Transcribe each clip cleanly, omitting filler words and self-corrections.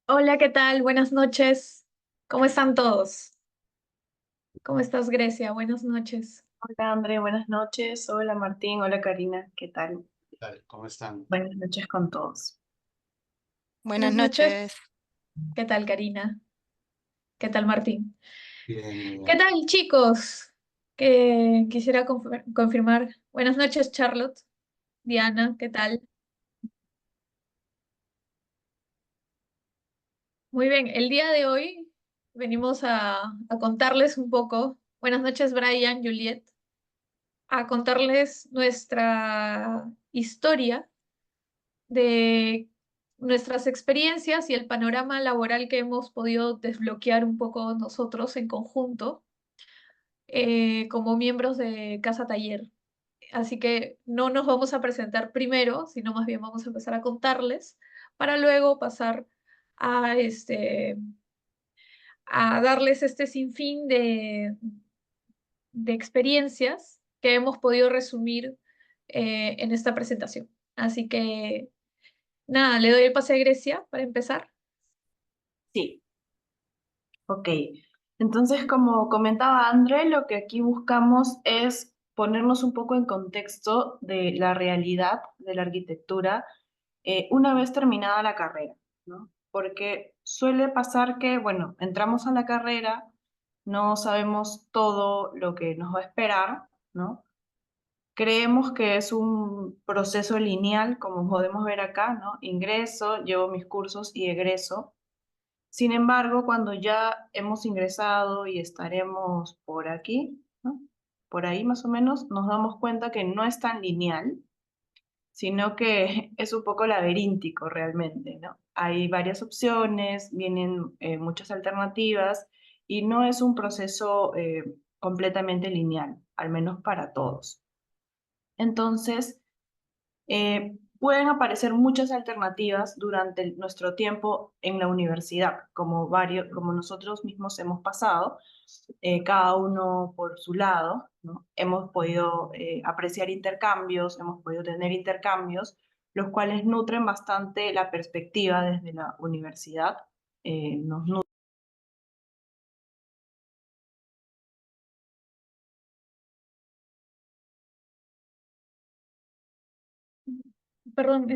Hola, ¿qué tal? Buenas noches. ¿Cómo están todos? ¿Cómo estás, Grecia? Buenas noches. Hola André, buenas noches. Hola Martín, hola Karina, ¿qué tal? Tal, ¿cómo están? Buenas noches con todos. Buenas Buenas noches. noches. ¿Qué tal, Karina? ¿Qué tal, Martín? Bien, muy ¿Qué bien. tal, chicos? Que quisiera confirmar. Buenas noches, Charlotte. Diana, ¿qué tal? Muy bien, el día de hoy venimos a contarles un poco. Buenas noches, Brian, Juliet. A contarles nuestra historia de nuestras experiencias y el panorama laboral que hemos podido desbloquear un poco nosotros en conjunto como miembros de Casa Taller. Así que no nos vamos a presentar primero, sino más bien vamos a empezar a contarles para luego pasar a, a darles este sinfín de experiencias que hemos podido resumir en esta presentación. Así que nada, le doy el pase a Grecia para empezar. Sí, ok. Entonces, como comentaba André, lo que aquí buscamos es ponernos un poco en contexto de la realidad de la arquitectura una vez terminada la carrera, ¿no? Porque suele pasar que, bueno, entramos a la carrera, no sabemos todo lo que nos va a esperar, ¿no? Creemos que es un proceso lineal, como podemos ver acá, ¿no? Ingreso, llevo mis cursos y egreso. Sin embargo, cuando ya hemos ingresado y estaremos por aquí, ¿no? Por ahí más o menos, nos damos cuenta que no es tan lineal, sino que es un poco laberíntico realmente, ¿no? Hay varias opciones, vienen muchas alternativas y no es un proceso completamente lineal, al menos para todos. Entonces, pueden aparecer muchas alternativas durante nuestro tiempo en la universidad, como nosotros mismos hemos pasado, cada uno por su lado, ¿no? Hemos podido apreciar intercambios, hemos podido tener intercambios, los cuales nutren bastante la perspectiva desde la universidad, nos nutren. Perdón,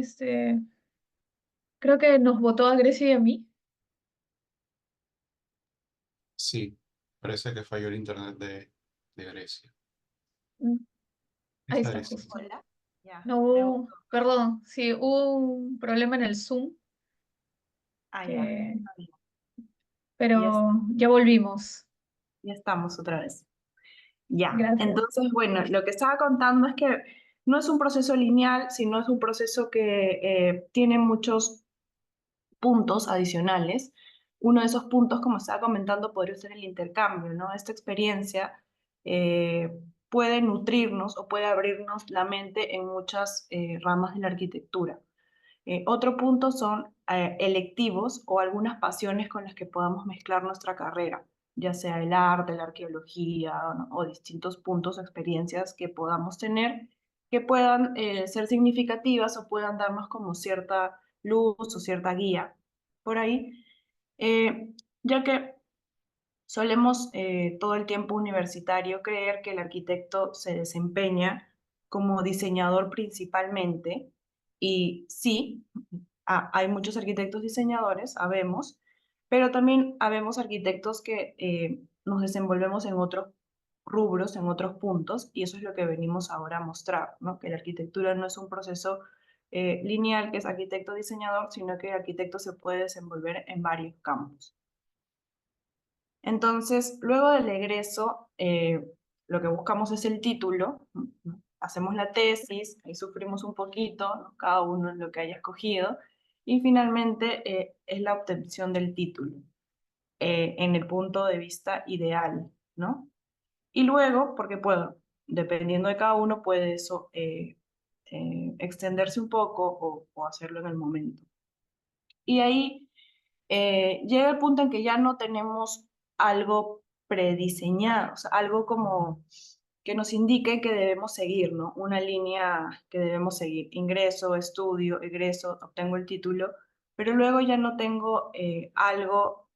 creo que nos votó a Grecia y a mí. Sí, parece que falló el internet de Grecia. Mm, Ahí Está está Grecia. justo. Hola, ya, No me hubo, gustó. perdón, sí, hubo un problema en el Zoom, Ah, ya, que, está bien. Ya, pero ya volvimos. ya estamos otra vez. Ya, Gracias. entonces, bueno, lo que estaba contando es que no es un proceso lineal, sino es un proceso que tiene muchos puntos adicionales. Uno de esos puntos, como estaba comentando, podría ser el intercambio, ¿no? Esta experiencia eh, puede nutrirnos o puede abrirnos la mente en muchas ramas de la arquitectura. Otro punto son electivos o algunas pasiones con las que podamos mezclar nuestra carrera, ya sea el arte, la arqueología, ¿no? O distintos puntos o experiencias que podamos tener que puedan ser significativas o puedan darnos como cierta luz o cierta guía por ahí, eh, ya que solemos todo el tiempo universitario creer que el arquitecto se desempeña como diseñador principalmente, y sí, hay muchos arquitectos diseñadores, habemos, pero también habemos arquitectos que nos desenvolvemos en otros rubros, en otros puntos, y eso es lo que venimos ahora a mostrar, ¿no? Que la arquitectura no es un proceso lineal, que es arquitecto-diseñador, sino que el arquitecto se puede desenvolver en varios campos. Entonces, luego del egreso, lo que buscamos es el título, ¿no? Hacemos la tesis, ahí sufrimos un poquito, ¿no? Cada uno en lo que haya escogido, y finalmente es la obtención del título en el punto de vista ideal, ¿no? Y luego, porque puedo, dependiendo de cada uno, puede eso extenderse un poco o hacerlo en el momento. Y ahí llega el punto en que ya no tenemos algo prediseñado, o sea, algo como que nos indique que debemos seguir, ¿no? Una línea que debemos seguir. Ingreso, estudio, egreso, obtengo el título. pero luego ya no tengo algo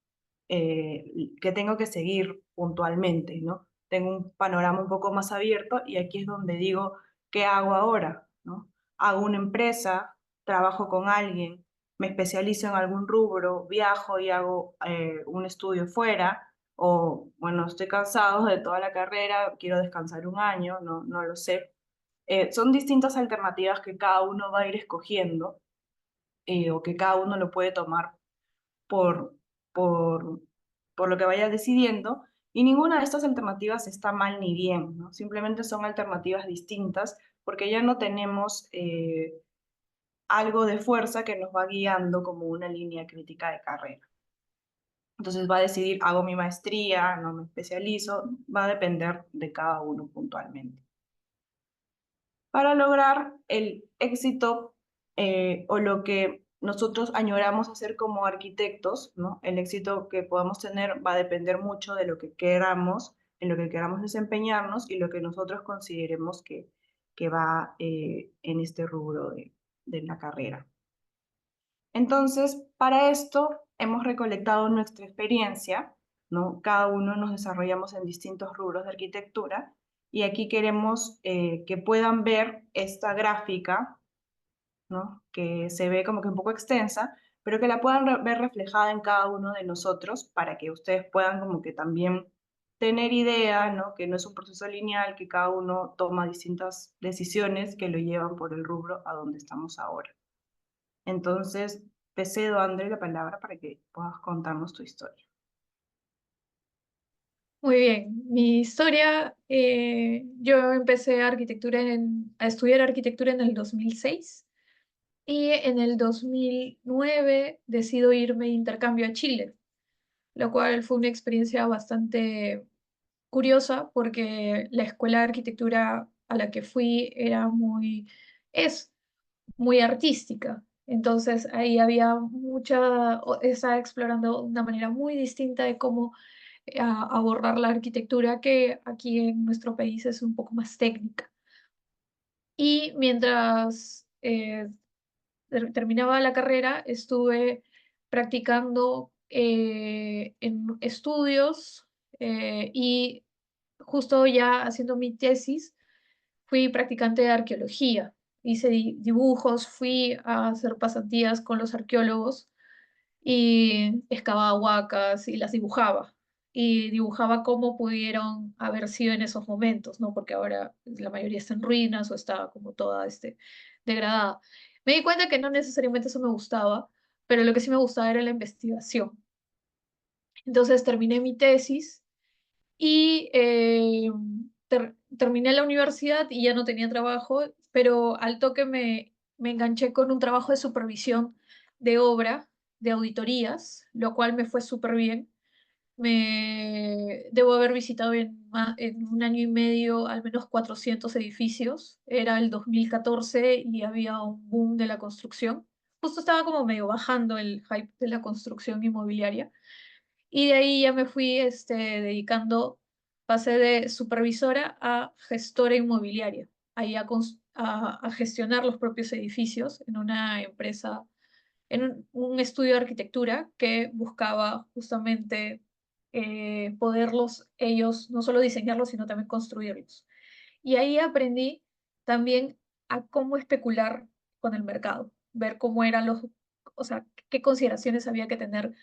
que tengo que seguir puntualmente, ¿no? Tengo un panorama un poco más abierto y aquí es donde digo, ¿qué hago ahora? ¿No? Hago una empresa, trabajo con alguien, me especializo en algún rubro, viajo y hago un estudio fuera, o bueno, estoy cansado de toda la carrera, quiero descansar un año, no lo sé. Son distintas alternativas que cada uno va a ir escogiendo o que cada uno lo puede tomar por, por, por lo que vaya decidiendo, y ninguna de estas alternativas está mal ni bien, ¿no? Simplemente son alternativas distintas porque ya no tenemos algo de fuerza que nos va guiando como una línea crítica de carrera. Entonces va a decidir, hago mi maestría, no me especializo, va a depender de cada uno puntualmente. Para lograr el éxito o lo que nosotros añoramos hacer como arquitectos, ¿no? El éxito que podamos tener va a depender mucho de lo que queramos, en lo que queramos desempeñarnos y lo que nosotros consideremos que va en este rubro de la carrera. Entonces, para esto hemos recolectado nuestra experiencia, ¿no? Cada uno nos desarrollamos en distintos rubros de arquitectura y aquí queremos que puedan ver esta gráfica, ¿no? Que se ve como que un poco extensa, pero que la puedan ver reflejada en cada uno de nosotros para que ustedes puedan como que también tener idea, ¿no? Que no es un proceso lineal, que cada uno toma distintas decisiones que lo llevan por el rubro a donde estamos ahora. Entonces, te cedo, André, la palabra para que puedas contarnos tu historia. Muy bien, mi historia, yo empecé a estudiar arquitectura en el 2006 y en el 2009 decido irme de intercambio a Chile, lo cual fue una experiencia bastante curiosa porque la escuela de arquitectura a la que fui es muy artística. Entonces ahí había estaba explorando una manera muy distinta de cómo abordar la arquitectura que aquí en nuestro país es un poco más técnica. Y mientras terminaba la carrera, estuve practicando en estudios y justo ya haciendo mi tesis, fui practicante de arqueología. Hice dibujos, fui a hacer pasantías con los arqueólogos y excavaba huacas y las dibujaba. Y dibujaba cómo pudieron haber sido en esos momentos, ¿no? Porque ahora la mayoría está en ruinas o está como toda degradada. Me di cuenta que no necesariamente eso me gustaba, pero lo que sí me gustaba era la investigación. Entonces terminé mi tesis y terminé la universidad y ya no tenía trabajo, pero al toque me enganché con un trabajo de supervisión de obra, de auditorías, lo cual me fue súper bien. Debo haber visitado en un año y medio al menos 400 edificios. Era el 2014 y había un boom de la construcción. Justo estaba como medio bajando el hype de la construcción inmobiliaria. Y de ahí ya me fui dedicando, pasé de supervisora a gestora inmobiliaria, ahí a gestionar los propios edificios en una empresa, en un estudio de arquitectura que buscaba justamente poderlos ellos no solo diseñarlos, sino también construirlos. Y ahí aprendí también a cómo especular con el mercado, ver cómo eran o sea, qué consideraciones había que tener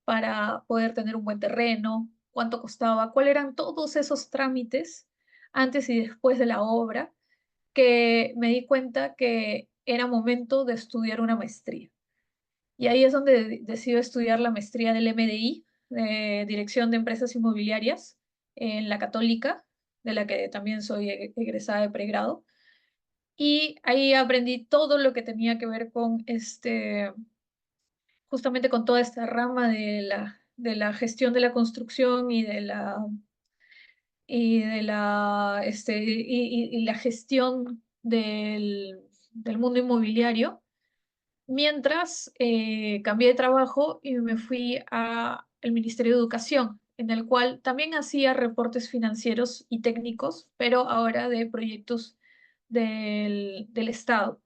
para poder tener un buen terreno, cuánto costaba, cuáles eran todos esos trámites antes y después de la obra, que me di cuenta que era momento de estudiar una maestría. Y ahí es donde decido estudiar la maestría del MDI, de Dirección de Empresas Inmobiliarias, en la Católica, de la que también soy egresada de pregrado. Y ahí aprendí todo lo que tenía que ver con justamente con toda esta rama de la gestión de la construcción y la gestión del mundo inmobiliario. Mientras cambié de trabajo y me fui al Ministerio de Educación, en el cual también hacía reportes financieros y técnicos, pero ahora de proyectos del Estado.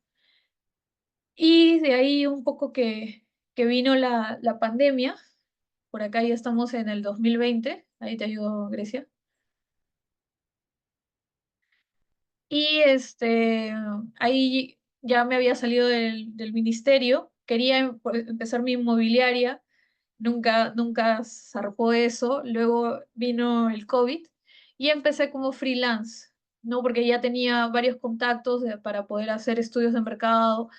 Y de ahí un poco que que vino la pandemia. Por acá ya estamos en el 2020. Ahí te ayudo, Grecia. Y ahí ya me había salido del ministerio, quería empezar mi inmobiliaria, nunca zarpó eso. Luego vino el COVID y empecé como freelance, ¿no? Porque ya tenía varios contactos para poder hacer estudios de mercado,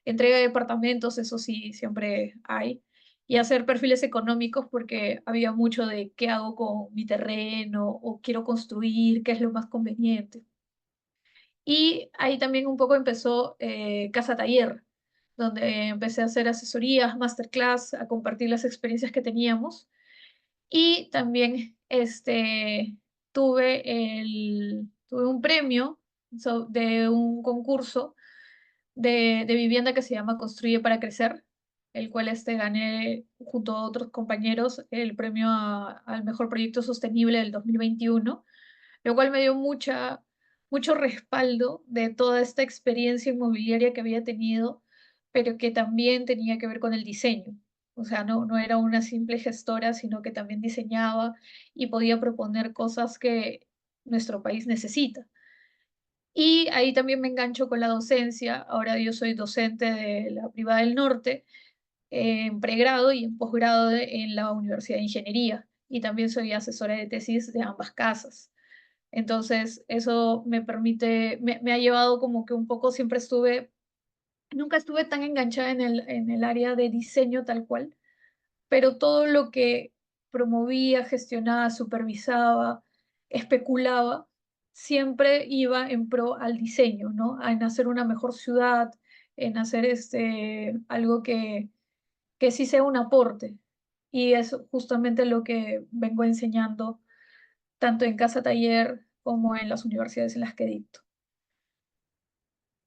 entrega de departamentos, eso sí, siempre hay, y hacer perfiles económicos porque había mucho de qué hago con mi terreno o quiero construir, qué es lo más conveniente. Y ahí también un poco empezó Casa Taller, donde empecé a hacer asesorías, masterclass, a compartir las experiencias que teníamos. Y también tuve un premio de un concurso de vivienda que se llama Construye para Crecer, el cual gané junto a otros compañeros el premio al mejor proyecto sostenible del 2021, lo cual me dio mucho respaldo de toda esta experiencia inmobiliaria que había tenido, pero que también tenía que ver con el diseño. O sea, no era una simple gestora, sino que también diseñaba y podía proponer cosas que nuestro país necesita. Y ahí también me engancho con la docencia. Ahora yo soy docente de la Privada del Norte, en pregrado y en posgrado en la Universidad de Ingeniería. Y también soy asesora de tesis de ambas casas. Entonces, eso me ha llevado como que un poco, nunca estuve tan enganchada en el área de diseño tal cual, pero todo lo que promovía, gestionaba, supervisaba, especulaba, siempre iba en pro al diseño, ¿no? En hacer una mejor ciudad, en hacer algo que sí sea un aporte. Y es justamente lo que vengo enseñando tanto en casa taller como en las universidades en las que dicto.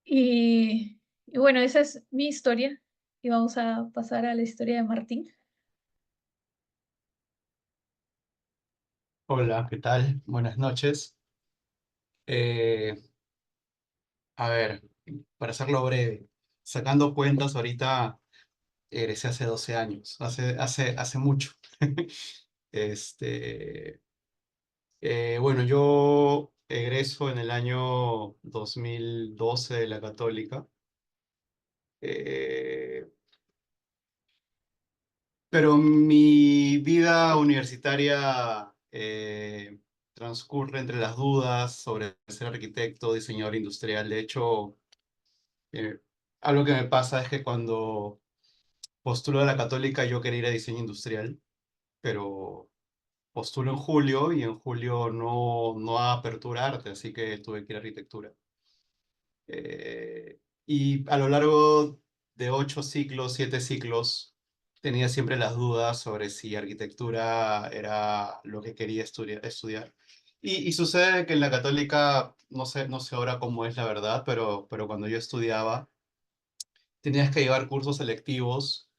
Y bueno, esa es mi historia y vamos a pasar a la historia de Martín. Hola, ¿qué tal? Buenas noches. Eh, a ver, para hacerlo breve, sacando cuentas, ahorita egresé hace 12 años, hace mucho. Este, bueno, yo egreso en el año 2012 de la Católica, eh, pero mi vida universitaria transcurre entre las dudas sobre ser arquitecto, diseñador industrial. De hecho, Eh, algo que me pasa es que cuando postulo a la Católica yo quería ir a diseño industrial, pero postulo en julio y en julio no da apertura a arte, así que tuve que ir a arquitectura. Y a lo largo de 8 ciclos, 7 ciclos, tenía siempre las dudas sobre si arquitectura era lo que quería estudiar. Y sucede que en la Católica, no sé ahora cómo es la verdad, pero cuando yo estudiaba, tenías que llevar cursos selectivos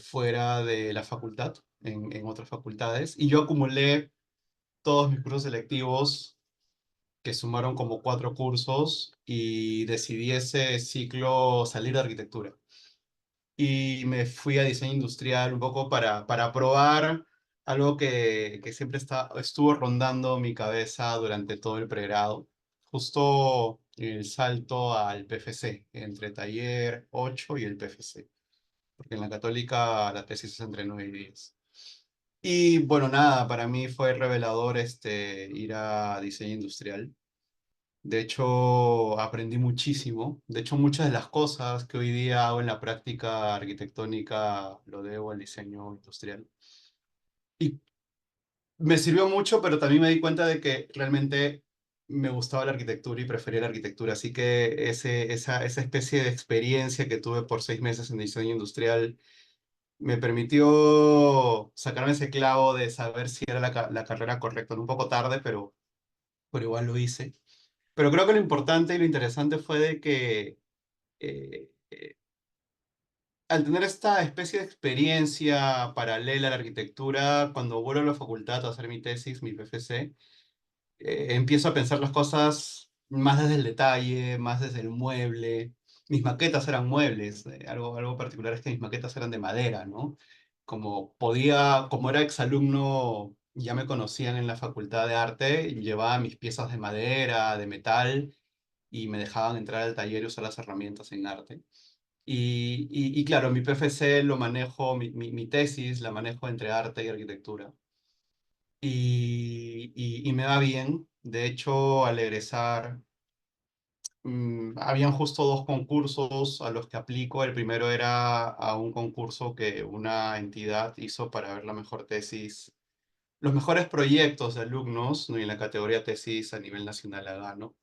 fuera de la facultad, en otras facultades, y yo acumulé todos mis cursos selectivos, que sumaron como 4 cursos, y decidí ese ciclo salir de arquitectura. Y me fui a diseño industrial un poco para probar algo que siempre estuvo rondando mi cabeza durante todo el pregrado, justo el salto al PFC, entre taller 8 y el PFC, porque en la Católica la tesis es entre 9 y 10. Y bueno, nada, para mí fue revelador ir a diseño industrial. De hecho, aprendí muchísimo. De hecho, muchas de las cosas que hoy día hago en la práctica arquitectónica lo debo al diseño industrial. Y me sirvió mucho, pero también me di cuenta de que realmente me gustaba la arquitectura y prefería la arquitectura. Así que esa especie de experiencia que tuve por 6 meses en diseño industrial me permitió sacarme ese clavo de saber si era la carrera correcta. Un poco tarde, pero igual lo hice. Pero creo que lo importante y lo interesante fue de que eh, eh, al tener esta especie de experiencia paralela a la arquitectura, cuando vuelvo a la facultad a hacer mi tesis, mi PFC, empiezo a pensar las cosas más desde el detalle, más desde el mueble. mis maquetas eran muebles. Algo particular es que mis maquetas eran de madera, ¿no? Como era exalumno, ya me conocían en la Facultad de Arte, y llevaba mis piezas de madera, de metal, y me dejaban entrar al taller y usar las herramientas en arte. Y claro, mi PFC lo manejo, mi tesis la manejo entre arte y arquitectura. Y me va bien. De hecho, al egresar, habían justo dos concursos a los que aplico. El primero era a un concurso que una entidad hizo para ver la mejor tesis, los mejores proyectos de alumnos, ¿no? Y en la categoría tesis a nivel nacional la gano.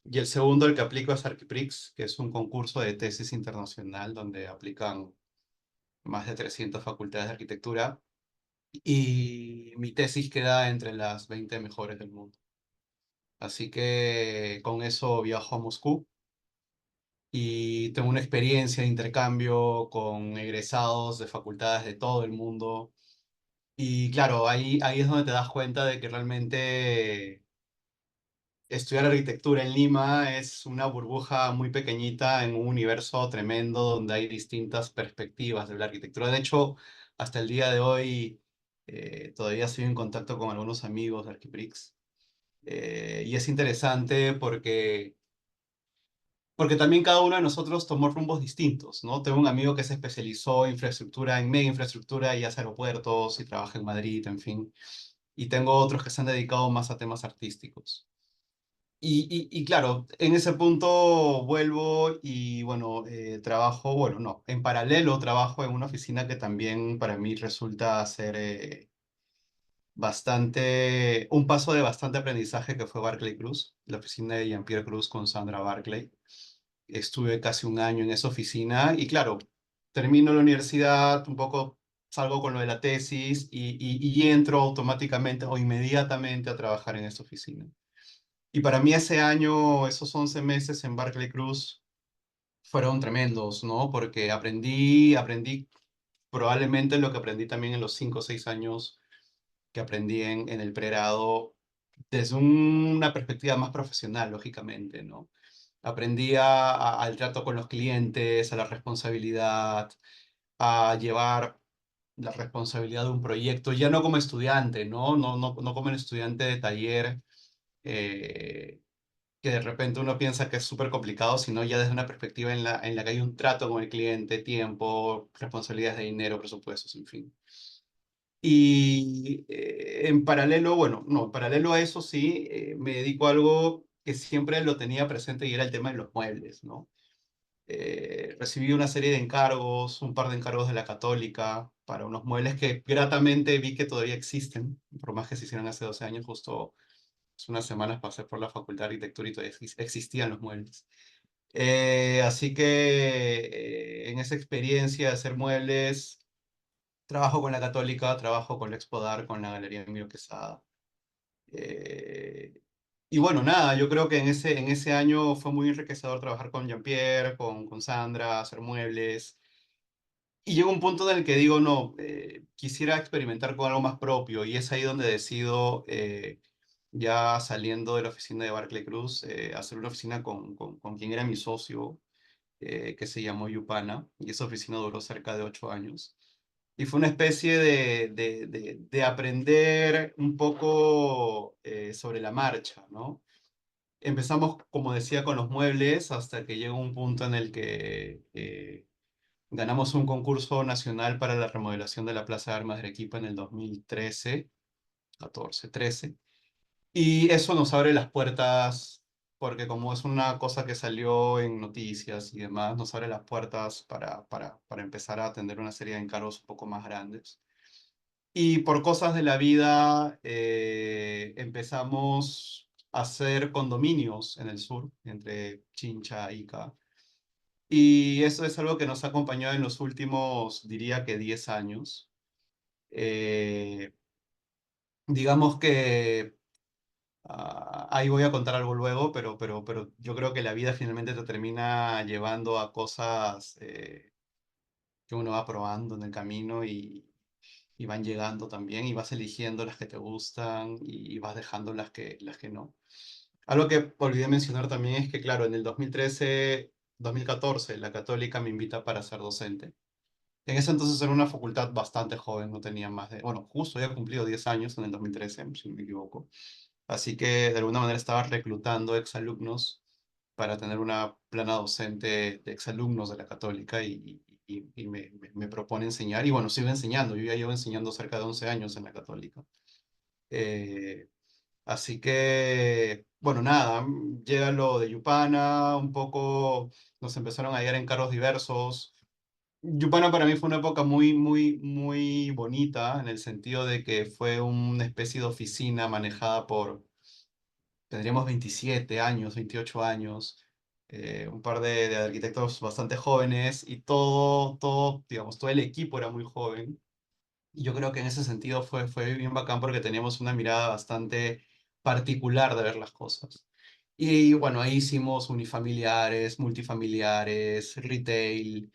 Y el segundo, el que aplico es Arquiprix, que es un concurso de tesis internacional donde aplican más de 300 facultades de arquitectura. Y mi tesis queda entre las 20 mejores del mundo. Así que con eso viajo a Moscú y tengo una experiencia de intercambio con egresados de facultades de todo el mundo. Y claro, ahí es donde te das cuenta de que realmente estudiar arquitectura en Lima es una burbuja muy pequeñita en un universo tremendo donde hay distintas perspectivas de la arquitectura. De hecho, hasta el día de hoy todavía estoy en contacto con algunos amigos de Arquiprix. Y es interesante porque también cada uno de nosotros tomó rumbos distintos, ¿no? Tengo un amigo que se especializó en infraestructura, en mega infraestructura y hace aeropuertos y trabaja en Madrid, en fin. Y tengo otros que se han dedicado más a temas artísticos. Y claro, en ese punto vuelvo y bueno, trabajo, bueno, no, en paralelo trabajo en una oficina que también para mí resulta ser un paso de bastante aprendizaje que fue Barclay Cruz, la oficina de Jean-Pierre Cruz con Sandra Barclay. Estuve casi un año en esa oficina y claro, termino la universidad, un poco salgo con lo de la tesis y entro automáticamente o inmediatamente a trabajar en esta oficina. Y para mí ese año, esos 11 meses en Barclay Cruz fueron tremendos, ¿no? Porque aprendí probablemente lo que aprendí también en los 5 o 6 años que aprendí en el pregrado desde una perspectiva más profesional, lógicamente, ¿no? Aprendí al trato con los clientes, a la responsabilidad, a llevar la responsabilidad de un proyecto, ya no como estudiante, ¿no? No como el estudiante de taller, eh, que de repente uno piensa que es súper complicado, sino ya desde una perspectiva en la que hay un trato con el cliente, tiempo, responsabilidades de dinero, presupuestos, en fin. Y en paralelo, bueno, no, en paralelo a eso sí, me dedico a algo que siempre lo tenía presente y era el tema de los muebles, ¿no? Recibí una serie de encargos, un par de encargos de la Católica para unos muebles que gratamente vi que todavía existen, por más que se hicieron hace 12 años, justo hace unas semanas pasé por la Facultad de Arquitectura y todavía existían los muebles. Así que en esa experiencia de hacer muebles, trabajo con la Católica, trabajo con la Expodar, con la Galería Emilio Quesada. Eh, y bueno, nada, yo creo que en ese año fue muy enriquecedor trabajar con Jean-Pierre, con Sandra, hacer muebles. Y llegó un punto en el que digo, no, quisiera experimentar con algo más propio. Y es ahí donde decido, ya saliendo de la oficina de Barclay Cruz, hacer una oficina con quien era mi socio, que se llamó Yupana. Y esa oficina duró cerca de 8 años. Y fue una especie de aprender un poco sobre la marcha, ¿no? Empezamos, como decía, con los muebles hasta que llegó un punto en el que ganamos un concurso nacional para la remodelación de la Plaza de Armas de Arequipa en el 2013, 14, 13. Y eso nos abre las puertas, porque como es una cosa que salió en noticias y demás, nos abre las puertas para empezar a atender una serie de encargos un poco más grandes. Y por cosas de la vida empezamos a hacer condominios en el sur, entre Chincha y Ica. Y eso es algo que nos ha acompañado en los últimos, diría que 10 años. Eh, digamos que ahí voy a contar algo luego, pero yo creo que la vida finalmente te termina llevando a cosas que uno va probando en el camino y van llegando también y vas eligiendo las que te gustan y vas dejando las que no. Algo que olvidé mencionar también es que, claro, en el 2013 2014, la Católica me invita para ser docente. En ese entonces era una facultad bastante joven, no tenía más de, bueno, justo había cumplido 10 años en el 2013, si no me equivoco. Así que de alguna manera estaba reclutando exalumnos para tener una plana docente de exalumnos de la Católica y me propone enseñar. Y bueno, sigo enseñando, yo ya llevo enseñando cerca de 11 años en la Católica. Eh, Así que, bueno, nada, llega lo de Yupana, un poco nos empezaron a llegar encargos diversos. Yupana para mí fue una época muy bonita en el sentido de que fue una especie de oficina manejada por, tendríamos 27 años, 28 años, un par de arquitectos bastante jóvenes y digamos, todo el equipo era muy joven. Y yo creo que en ese sentido fue bien bacán porque teníamos una mirada bastante particular de ver las cosas. Y bueno, ahí hicimos unifamiliares, multifamiliares, retail,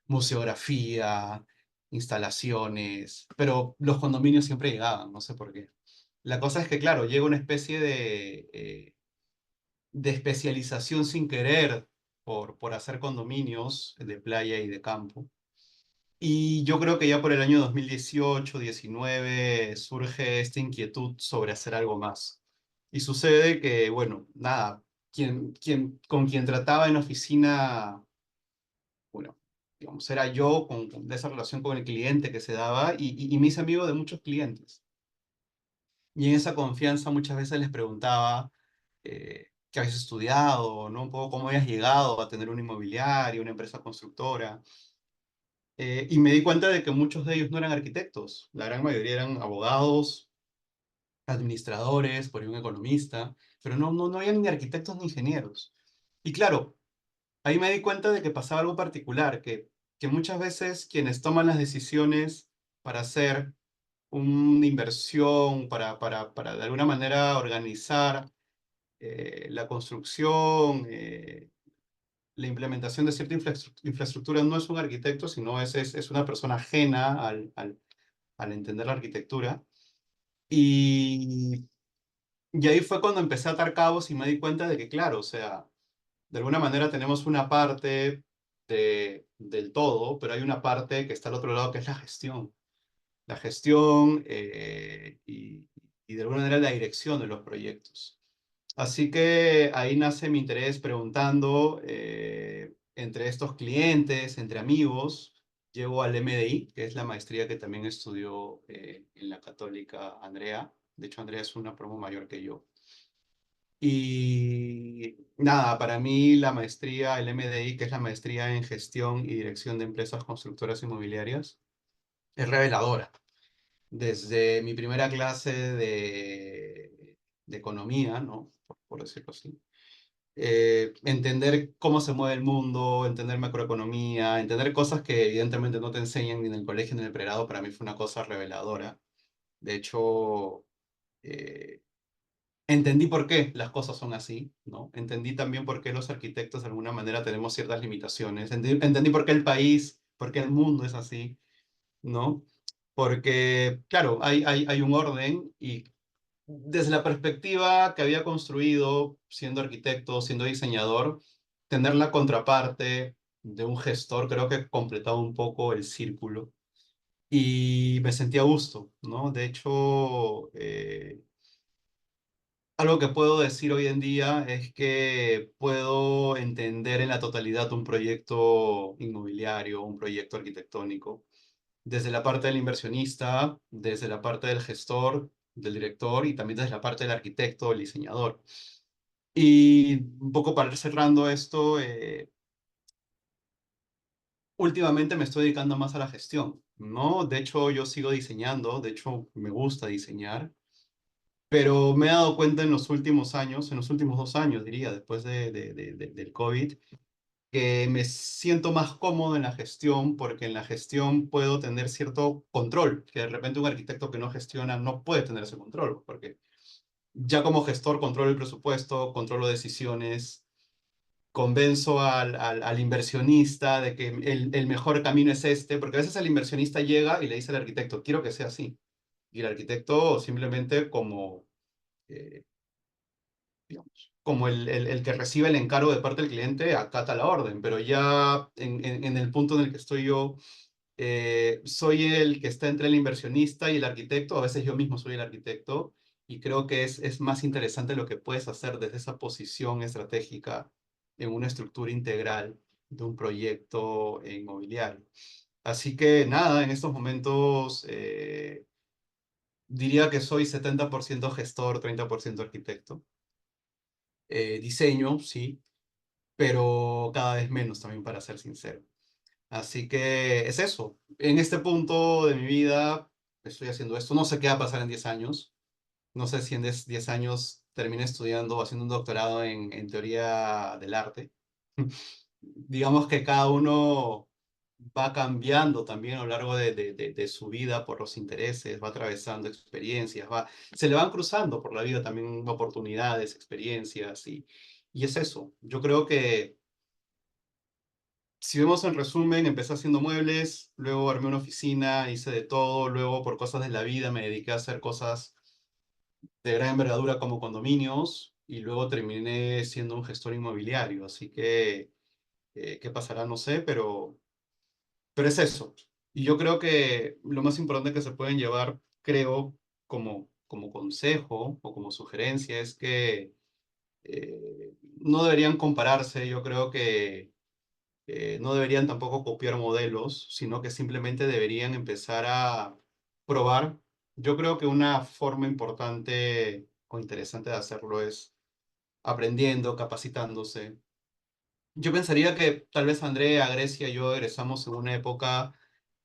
museografía, instalaciones, pero los condominios siempre llegaban, no sé por qué. La cosa es que, claro, llega una especie de especialización sin querer por hacer condominios de playa y de campo. Y yo creo que ya por el año 2018-19 surge esta inquietud sobre hacer algo más. Y sucede que, bueno, nada, con quien trataba en la oficina, bueno, digamos, era yo de esa relación con el cliente que se daba y me hice amigo de muchos clientes. Y en esa confianza muchas veces les preguntaba qué habías estudiado, ¿no? Un poco cómo habías llegado a tener una inmobiliaria, una empresa constructora. Y me di cuenta de que muchos de ellos no eran arquitectos, la gran mayoría eran abogados, administradores, por ahí un economista, pero no habían ni arquitectos ni ingenieros. Y claro, ahí me di cuenta de que pasaba algo particular, que muchas veces quienes toman las decisiones para hacer una inversión, para de alguna manera organizar la construcción, la implementación de cierta infraestructura no es un arquitecto, sino es una persona ajena al entender la arquitectura. Y, y ahí fue cuando empecé a atar cabos y me di cuenta de que, claro, o sea, de alguna manera tenemos una parte del todo, pero hay una parte que está al otro lado, que es la gestión. La gestión y de alguna manera la dirección de los proyectos. Así que ahí nace mi interés preguntando entre estos clientes, entre amigos, llego al MDI, que es la maestría que también estudió en la Católica Andrea. De hecho, Andrea es una promo mayor que yo. Y nada, para mí la maestría, el MDI, que es la maestría en gestión y dirección de empresas constructoras inmobiliarias, es reveladora. Desde mi primera clase de economía, ¿no? Por decirlo así, entender cómo se mueve el mundo, entender macroeconomía, entender cosas que evidentemente no te enseñan ni en el colegio ni en el pregrado, para mí fue una cosa reveladora. De hecho, eh, entendí por qué las cosas son así, ¿no? Entendí también por qué los arquitectos de alguna manera tenemos ciertas limitaciones. Entendí por qué el país, por qué el mundo es así, ¿no? Porque, claro, hay un orden y desde la perspectiva que había construido siendo arquitecto, siendo diseñador, tener la contraparte de un gestor creo que completaba un poco el círculo y me sentía a gusto, ¿no? De hecho, algo que puedo decir hoy en día es que puedo entender en la totalidad un proyecto inmobiliario, un proyecto arquitectónico desde la parte del inversionista, desde la parte del gestor, del director y también desde la parte del arquitecto, el diseñador. Y un poco para ir cerrando esto, últimamente me estoy dedicando más a la gestión, ¿no? De hecho, yo sigo diseñando, de hecho, me gusta diseñar, pero me he dado cuenta en los últimos años, en los últimos 2 años, diría, después del COVID, que me siento más cómodo en la gestión porque en la gestión puedo tener cierto control, que de repente un arquitecto que no gestiona no puede tener ese control, porque ya como gestor controlo el presupuesto, controlo decisiones, convenzo al inversionista de que el mejor camino es este, porque a veces el inversionista llega y le dice al arquitecto, quiero que sea así. Y el arquitecto simplemente como, eh, digamos, como el que recibe el encargo de parte del cliente, acata la orden, pero ya en el punto en el que estoy yo, soy el que está entre el inversionista y el arquitecto, a veces yo mismo soy el arquitecto, y creo que es más interesante lo que puedes hacer desde esa posición estratégica en una estructura integral de un proyecto inmobiliario. Así que nada, en estos momentos diría que soy 70% gestor, 30% arquitecto. Diseño, sí, pero cada vez menos también, para ser sincero. Así que es eso. En este punto de mi vida estoy haciendo esto. No sé qué va a pasar en 10 años. No sé si en 10 años termine estudiando o haciendo un doctorado en teoría del arte. Digamos que cada uno va cambiando también a lo largo de su vida por los intereses, va atravesando experiencias, se le van cruzando por la vida también oportunidades, experiencias y es eso. Yo creo que si vemos en resumen, empecé haciendo muebles, luego armé una oficina, hice de todo, luego por cosas de la vida me dediqué a hacer cosas de gran envergadura como condominios y luego terminé siendo un gestor inmobiliario. Así que, ¿qué pasará? No sé, pero es eso. Y yo creo que lo más importante que se pueden llevar, creo, como consejo o como sugerencia es que no deberían compararse. Yo creo que no deberían tampoco copiar modelos, sino que simplemente deberían empezar a probar. Yo creo que una forma importante o interesante de hacerlo es aprendiendo, capacitándose. Yo pensaría que tal vez Andrea, Grecia y yo egresamos en una época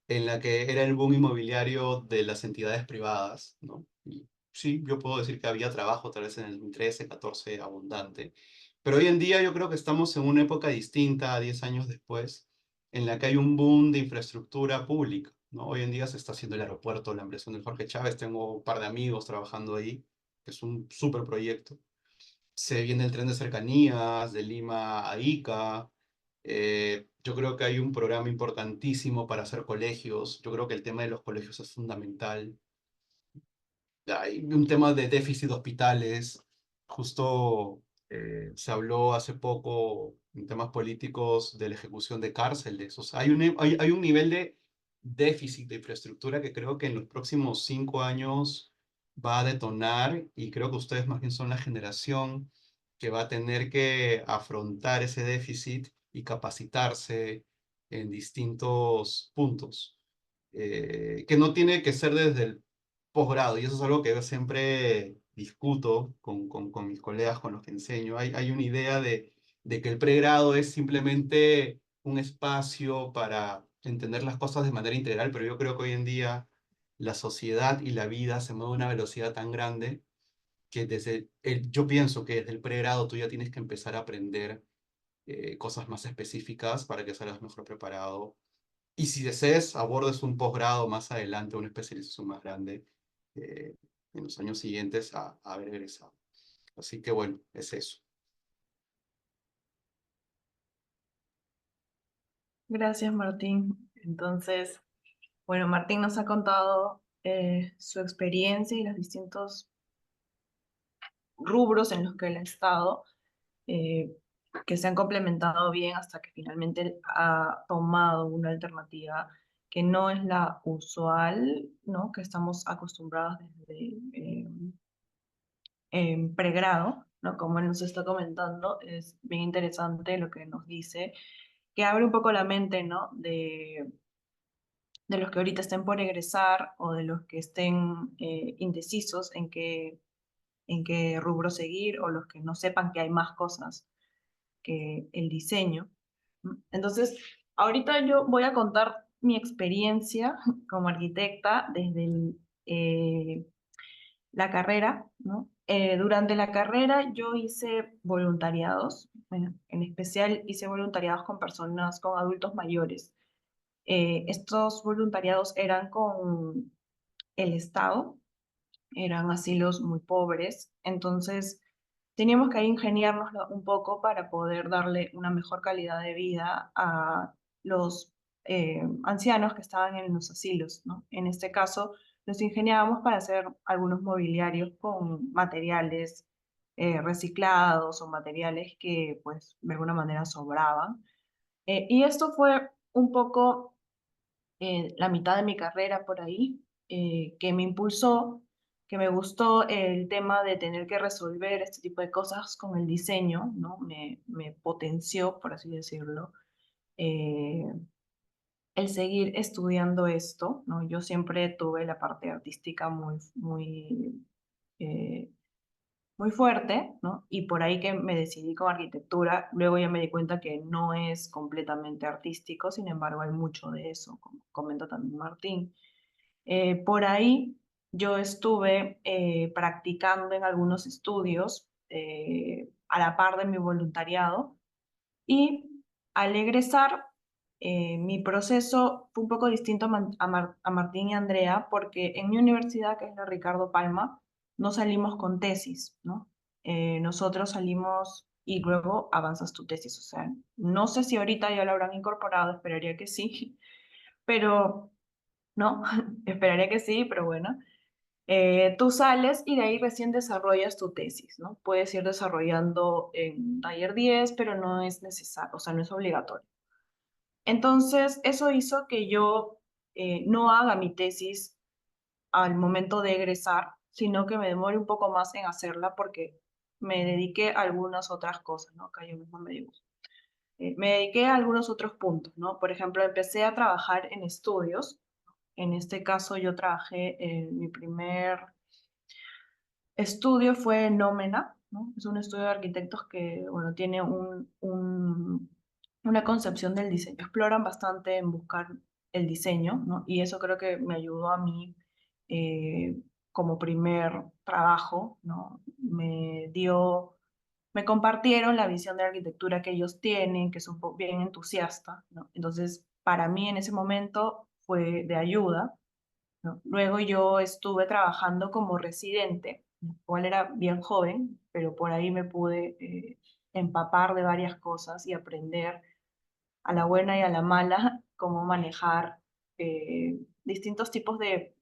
en la que era el boom inmobiliario de las entidades privadas, ¿no? Y sí, yo puedo decir que había trabajo tal vez en el 2013, 14, abundante. Pero hoy en día yo creo que estamos en una época distinta, 10 años después, en la que hay un boom de infraestructura pública, ¿no? Hoy en día se está haciendo el aeropuerto, la ampliación del Jorge Chávez, tengo un par de amigos trabajando ahí, que es un súper proyecto. Se viene el tren de cercanías de Lima a Ica. Yo creo que hay un programa importantísimo para hacer colegios. Yo creo que el tema de los colegios es fundamental. Hay un tema de déficit de hospitales. Justo se habló hace poco en temas políticos de la ejecución de cárceles. O sea, hay un nivel de déficit de infraestructura que creo que en los próximos 5 años va a detonar y creo que ustedes más bien son la generación que va a tener que afrontar ese déficit y capacitarse en distintos puntos. Que no tiene que ser desde el posgrado, y eso es algo que yo siempre discuto con mis colegas con los que enseño. Hay una idea de que el pregrado es simplemente un espacio para entender las cosas de manera integral, pero yo creo que hoy en día la sociedad y la vida se mueven a una velocidad tan grande que yo pienso que desde el pregrado tú ya tienes que empezar a aprender cosas más específicas para que salgas mejor preparado y si desees, abordes un posgrado más adelante, una especialización más grande eh, en los años siguientes a haber egresado. Así que bueno, es eso. Gracias, Martín. Entonces, bueno, Martín nos ha contado su experiencia y los distintos rubros en los que él ha estado, eh, que se han complementado bien hasta que finalmente él ha tomado una alternativa que no es la usual, ¿no? Que estamos acostumbrados desde en pregrado, ¿no? Como él nos está comentando, es bien interesante lo que nos dice, que abre un poco la mente, ¿no? De los que ahorita estén por egresar o de los que estén indecisos en qué rubro seguir o los que no sepan que hay más cosas que el diseño. Entonces, ahorita yo voy a contar mi experiencia como arquitecta desde la carrera, ¿no? Durante la carrera yo hice voluntariados, bueno, en especial hice voluntariados con personas, con adultos mayores. Estos voluntariados eran con el Estado, eran asilos muy pobres, entonces teníamos que ingeniarnos un poco para poder darle una mejor calidad de vida a los ancianos que estaban en los asilos, ¿no? En este caso, nos ingeniábamos para hacer algunos mobiliarios con materiales reciclados o materiales que pues de alguna manera sobraban. Y esto fue un poco la mitad de mi carrera por ahí, que me impulsó, que me gustó el tema de tener que resolver este tipo de cosas con el diseño, ¿no? Me potenció, por así decirlo, eh, el seguir estudiando esto, ¿no? Yo siempre tuve la parte artística eh, muy fuerte, ¿no? Y por ahí que me decidí con arquitectura, luego ya me di cuenta que no es completamente artístico, sin embargo hay mucho de eso, como comenta también Martín. Por ahí yo estuve practicando en algunos estudios a la par de mi voluntariado y al egresar, mi proceso fue un poco distinto a Martín y Andrea, porque en mi universidad, que es la Ricardo Palma, no salimos con tesis, ¿no? Nosotros salimos y luego avanzas tu tesis. O sea, no sé si ahorita ya lo habrán incorporado, esperaría que sí, pero no, esperaría que sí, pero bueno. Tú sales y de ahí recién desarrollas tu tesis, ¿no? Puedes ir desarrollando en taller 10, pero no es necesario, o sea, no es obligatorio. Entonces, eso hizo que yo no haga mi tesis al momento de egresar, sino que me demore un poco más en hacerla porque me dediqué a algunas otras cosas, ¿no? Acá yo mismo me digo. Me dediqué a algunos otros puntos, ¿no? Por ejemplo, empecé a trabajar en estudios. En este caso, yo trabajé en mi primer estudio fue Nómena, ¿no? Es un estudio de arquitectos que, bueno, tiene una concepción del diseño. Exploran bastante en buscar el diseño, ¿no? Y eso creo que me ayudó a mí eh, como primer trabajo, ¿no? Me compartieron la visión de arquitectura que ellos tienen, que son bien entusiastas, ¿no? Entonces, para mí en ese momento fue de ayuda, ¿no? Luego yo estuve trabajando como residente, cual era bien joven, pero por ahí me pude empapar de varias cosas y aprender a la buena y a la mala cómo manejar distintos tipos de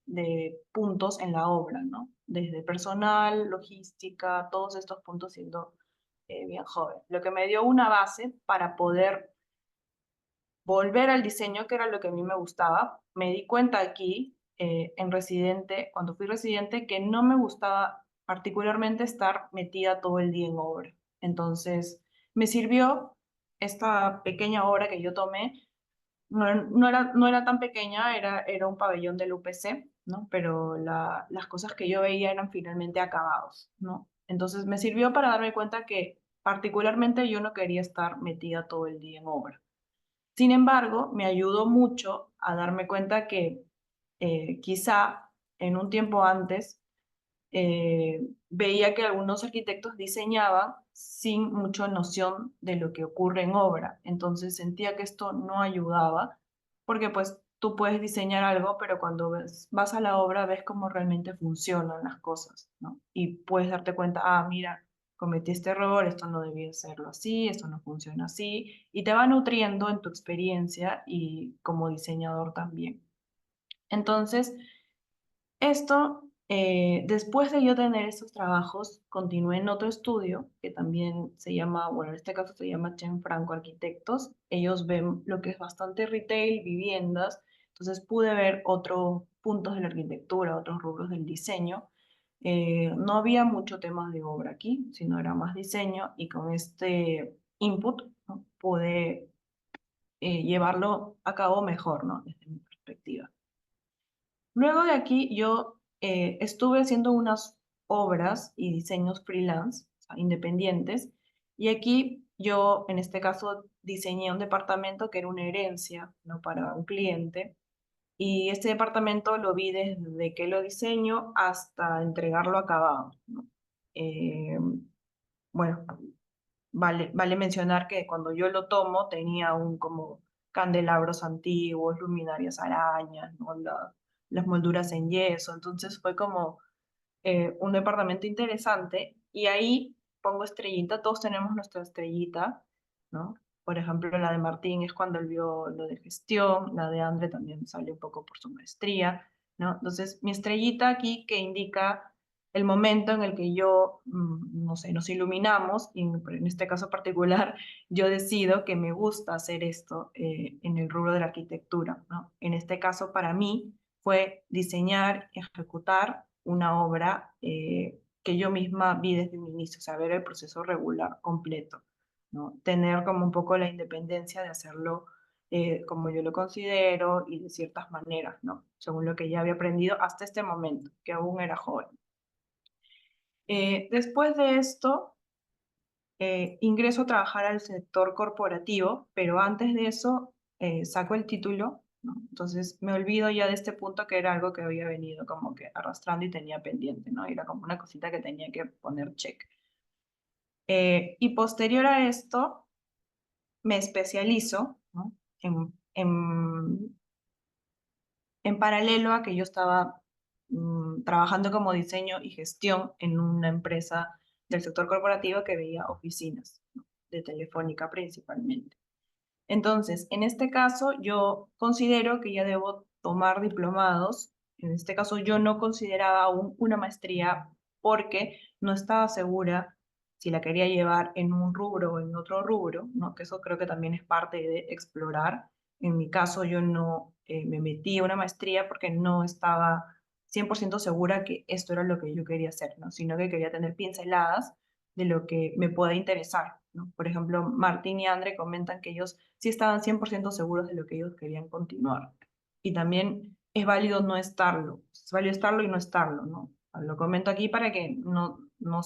puntos en la obra, ¿no? Desde personal, logística, todos estos puntos siendo bien joven. Lo que me dio una base para poder volver al diseño, que era lo que a mí me gustaba. Me di cuenta aquí, en residente, cuando fui residente, que no me gustaba particularmente estar metida todo el día en obra. Entonces, me sirvió esta pequeña obra que yo tomé. No era tan pequeña, era un pabellón del UPC, ¿no? Pero las cosas que yo veía eran finalmente acabados, ¿no? Entonces, me sirvió para darme cuenta que particularmente yo no quería estar metida todo el día en obra. Sin embargo, me ayudó mucho a darme cuenta que quizá en un tiempo antes veía que algunos arquitectos diseñaban sin mucha noción de lo que ocurre en obra. Entonces sentía que esto no ayudaba, porque pues tú puedes diseñar algo, pero cuando vas a la obra ves cómo realmente funcionan las cosas, ¿no? Y puedes darte cuenta, ah, mira, cometí este error, esto no debía hacerlo así, esto no funciona así, y te va nutriendo en tu experiencia y como diseñador también. Entonces, esto, después de yo tener estos trabajos, continué en otro estudio que también se llama, bueno, en este caso se llama Chen Franco Arquitectos. Ellos ven lo que es bastante retail, viviendas, entonces pude ver otros puntos de la arquitectura, otros rubros del diseño. No había mucho tema de obra aquí, sino era más diseño y con este input, ¿no? Pude llevarlo a cabo mejor, ¿no? Desde mi perspectiva. Luego de aquí yo estuve haciendo unas obras y diseños freelance, o sea, independientes, y aquí yo en este caso diseñé un departamento que era una herencia, ¿no? Para un cliente, y este departamento lo vi desde que lo diseño hasta entregarlo acabado, ¿no? Eh, bueno, vale mencionar que cuando yo lo tomo tenía un como candelabros antiguos, luminarias arañas, ¿no? Las molduras en yeso, entonces fue como un departamento interesante y ahí pongo estrellita, todos tenemos nuestra estrellita, ¿no? Por ejemplo, la de Martín es cuando él vio lo de gestión, la de André también sale un poco por su maestría, ¿no? Entonces, mi estrellita aquí que indica el momento en el que yo, no sé, nos iluminamos, y en este caso particular, yo decido que me gusta hacer esto en el rubro de la arquitectura, ¿no? En este caso, para mí, fue diseñar y ejecutar una obra que yo misma vi desde un inicio, o sea, ver el proceso regular completo, ¿no? Tener como un poco la independencia de hacerlo como yo lo considero y de ciertas maneras, ¿no? Según lo que ya había aprendido hasta este momento, que aún era joven. Después de esto, ingreso a trabajar al sector corporativo, pero antes de eso saco el título, ¿no? Entonces me olvido ya de este punto que era algo que había venido como que arrastrando y tenía pendiente, ¿no? Era como una cosita que tenía que poner check. Y posterior a esto, me especializo, ¿no? En paralelo a que yo estaba trabajando como diseño y gestión en una empresa del sector corporativo que veía oficinas, ¿no? De Telefónica principalmente. Entonces, en este caso, yo considero que ya debo tomar diplomados. En este caso, yo no consideraba aún una maestría porque no estaba segura si la quería llevar en un rubro o en otro rubro, ¿no? Que eso creo que también es parte de explorar. En mi caso, yo no me metí a una maestría porque no estaba 100% segura que esto era lo que yo quería hacer, ¿no? Sino que quería tener pinceladas de lo que me pueda interesar, ¿no? Por ejemplo, Martín y André comentan que ellos sí estaban 100% seguros de lo que ellos querían continuar. Y también es válido no estarlo, es válido estarlo y no estarlo, ¿no? Lo comento aquí para que mm, no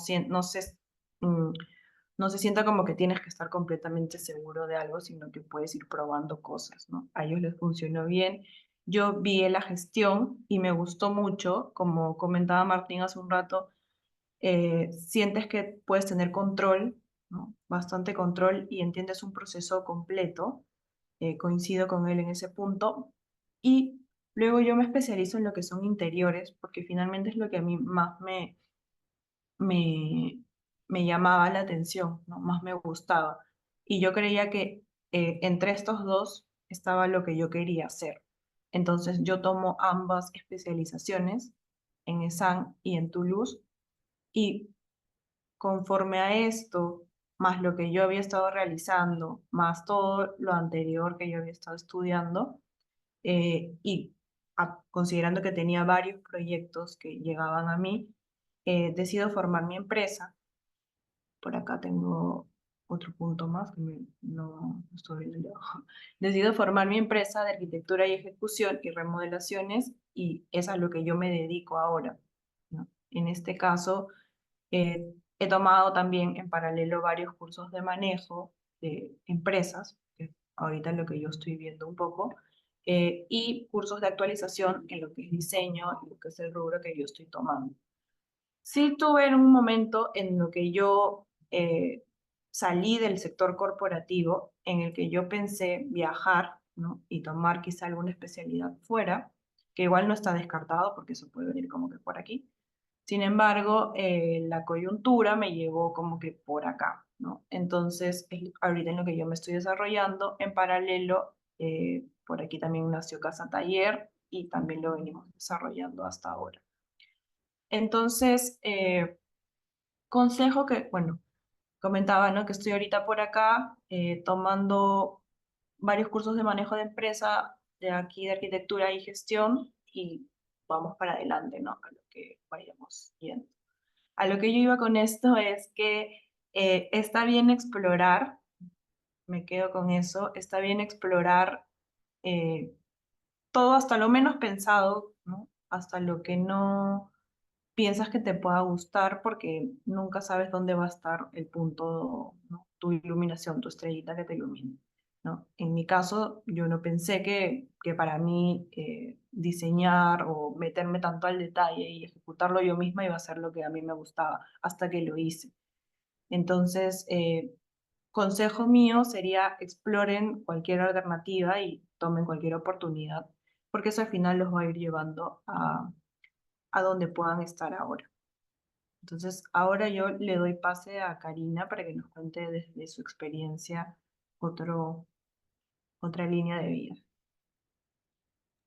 se sienta como que tienes que estar completamente seguro de algo, sino que puedes ir probando cosas, ¿no? A ellos les funcionó bien. Yo vi la gestión y me gustó mucho, como comentaba Martín hace un rato, sientes que puedes tener control, ¿no? Bastante control y entiendes un proceso completo. Coincido con él en ese punto. Y luego yo me especializo en lo que son interiores, porque finalmente es lo que a mí más me, me llamaba la atención, ¿no? Más me gustaba. Y yo creía que entre estos dos estaba lo que yo quería hacer. Entonces yo tomo ambas especializaciones en ESAN y en Toulouse y conforme a esto, más lo que yo había estado realizando, más todo lo anterior que yo había estado estudiando, y considerando que tenía varios proyectos que llegaban a mí, decido formar mi empresa. Por acá tengo otro punto más que no estoy viendo yo. Decido formar mi empresa de arquitectura y ejecución y remodelaciones y es a lo que yo me dedico ahora, ¿no? En este caso, he tomado también en paralelo varios cursos de manejo de empresas, que ahorita es lo que yo estoy viendo un poco, y cursos de actualización en lo que es diseño, en lo que es el rubro que yo estoy tomando. Sí tuve en un momento en lo que yo salí del sector corporativo, en el que yo pensé viajar, ¿no? Y tomar quizá alguna especialidad fuera, que igual no está descartado porque eso puede venir como que por aquí. Sin embargo, la coyuntura me llevó como que por acá, ¿no? Entonces, es ahorita en lo que yo me estoy desarrollando, en paralelo, por aquí también nació Casa Taller y también lo venimos desarrollando hasta ahora. Entonces, consejo que, bueno, comentaba, ¿no? Que estoy ahorita por acá tomando varios cursos de manejo de empresa de aquí de arquitectura y gestión y vamos para adelante, ¿no? A lo que vayamos yendo. A lo que yo iba con esto es que está bien explorar, me quedo con eso, está bien explorar eh, todo hasta lo menos pensado, ¿no? Hasta lo que no piensas que te pueda gustar porque nunca sabes dónde va a estar el punto, ¿no? Tu iluminación, tu estrellita que te ilumine, ¿no? En mi caso, yo no pensé que para mí diseñar o meterme tanto al detalle y ejecutarlo yo misma iba a ser lo que a mí me gustaba hasta que lo hice. Entonces, consejo mío sería exploren cualquier alternativa y tomen cualquier oportunidad, porque eso al final los va a ir llevando a donde puedan estar ahora. Entonces, ahora yo le doy pase a Karina para que nos cuente desde su experiencia otra línea de vida.